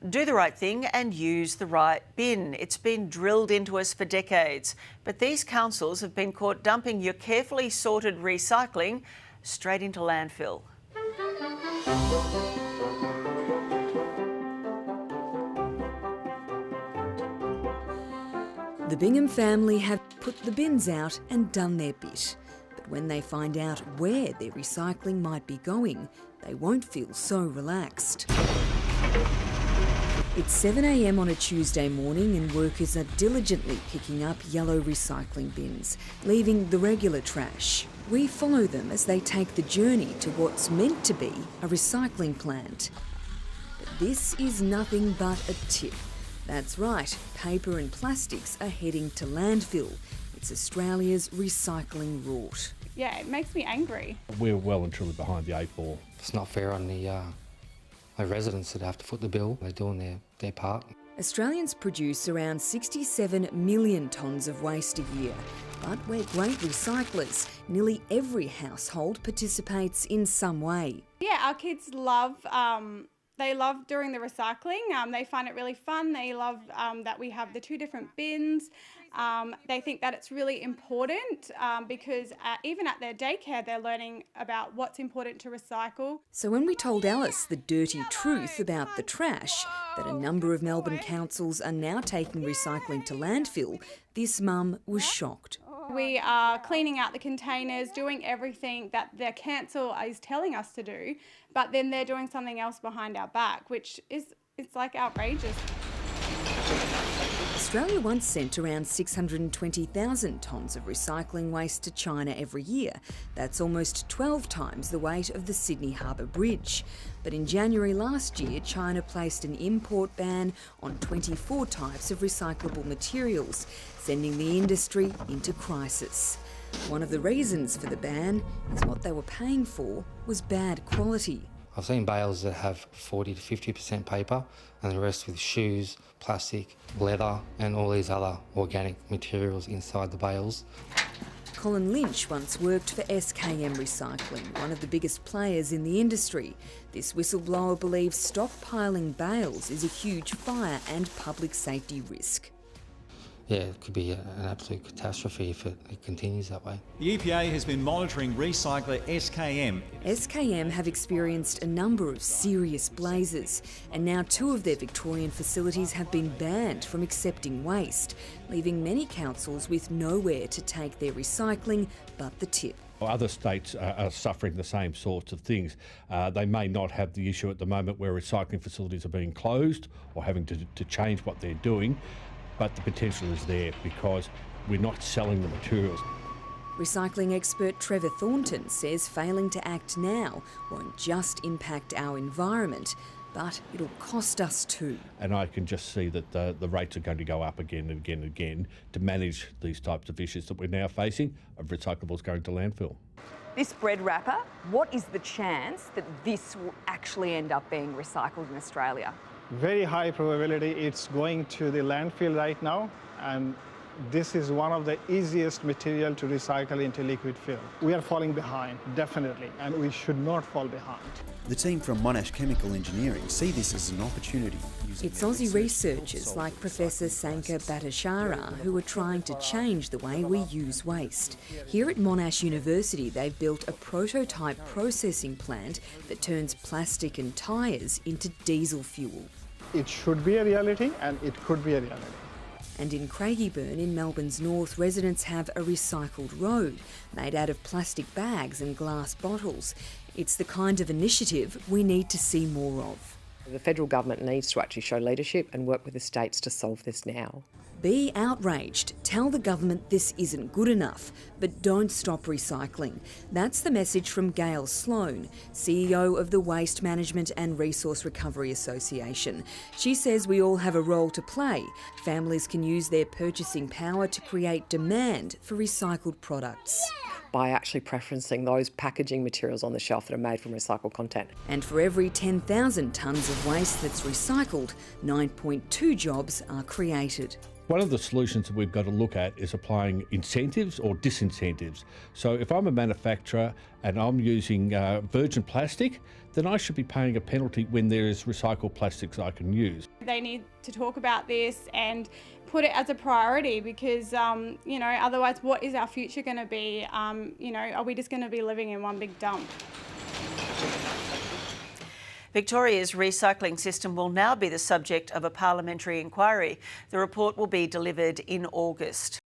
Do the right thing and use the right bin. It's been drilled into us for decades. But these councils have been caught dumping your carefully sorted recycling straight into landfill. The Bingham family have put the bins out and done their bit. But when they find out where their recycling might be going, they won't feel so relaxed. It's 7 a.m. on a Tuesday morning and workers are diligently picking up yellow recycling bins, leaving the regular trash. We follow them as they take the journey to what's meant to be a recycling plant. But this is nothing but a tip. That's right, paper and plastics are heading to landfill. It's Australia's recycling rort. Yeah, it makes me angry. We're well and truly behind the 8 ball. It's not fair on the residents that have to foot the bill. They're doing their part. Australians produce around 67 million tonnes of waste a year. But we're great recyclers. Nearly every household participates in some way. Yeah, our kids love... They love doing the recycling. They find it really fun. They love that we have the 2 different bins. They think that it's really important because even at their daycare, they're learning about what's important to recycle. So when we told Alice the dirty truth about the trash, that a number of Melbourne councils are now taking recycling to landfill, this mum was shocked. We are cleaning out the containers, doing everything that the council is telling us to do, but then they're doing something else behind our back, which is it's like outrageous. Australia once sent around 620,000 tonnes of recycling waste to China every year. That's almost 12 times the weight of the Sydney Harbour Bridge. But in January last year, China placed an import ban on 24 types of recyclable materials, sending the industry into crisis. One of the reasons for the ban is what they were paying for was bad quality. I've seen bales that have 40 to 50% paper and the rest with shoes, plastic, leather and all these other organic materials inside the bales. Colin Lynch once worked for SKM Recycling, one of the biggest players in the industry. This whistleblower believes stockpiling bales is a huge fire and public safety risk. Yeah, it could be an absolute catastrophe if it continues that way. The EPA has been monitoring recycler SKM. SKM have experienced a number of serious blazes, and now 2 of their Victorian facilities have been banned from accepting waste, leaving many councils with nowhere to take their recycling but the tip. Other states are suffering the same sorts of things. They may not have the issue at the moment where recycling facilities are being closed or having to change what they're doing, but the potential is there because we're not selling the materials. Recycling expert Trevor Thornton says failing to act now won't just impact our environment, but it'll cost us too. And I can just see that the rates are going to go up again and again and again to manage these types of issues that we're now facing of recyclables going to landfill. This bread wrapper, what is the chance that this will actually end up being recycled in Australia? Very high probability it's going to the landfill right now, and this is one of the easiest material to recycle into liquid film. We are falling behind, definitely, and we should not fall behind. The team from Monash Chemical Engineering see this as an opportunity. It's Aussie researchers like Professor Sankar Bhattacharya who are trying to change the way we use waste. Here at Monash University, they've built a prototype processing plant that turns plastic and tyres into diesel fuel. It should be a reality, and it could be a reality. And in Craigieburn in Melbourne's north, residents have a recycled road made out of plastic bags and glass bottles. It's the kind of initiative we need to see more of. The federal government needs to actually show leadership and work with the states to solve this now. Be outraged, tell the government this isn't good enough, but don't stop recycling. That's the message from Gail Sloan, CEO of the Waste Management and Resource Recovery Association. She says we all have a role to play. Families can use their purchasing power to create demand for recycled products. By actually preferencing those packaging materials on the shelf that are made from recycled content. And for every 10,000 tonnes of waste that's recycled, 9.2 jobs are created. One of the solutions that we've got to look at is applying incentives or disincentives. So if I'm a manufacturer and I'm using virgin plastic, then I should be paying a penalty when there is recycled plastics I can use. They need to talk about this and put it as a priority because, you know, otherwise what is our future going to be? You know, are we just going to be living in one big dump? Victoria's recycling system will now be the subject of a parliamentary inquiry. The report will be delivered in August.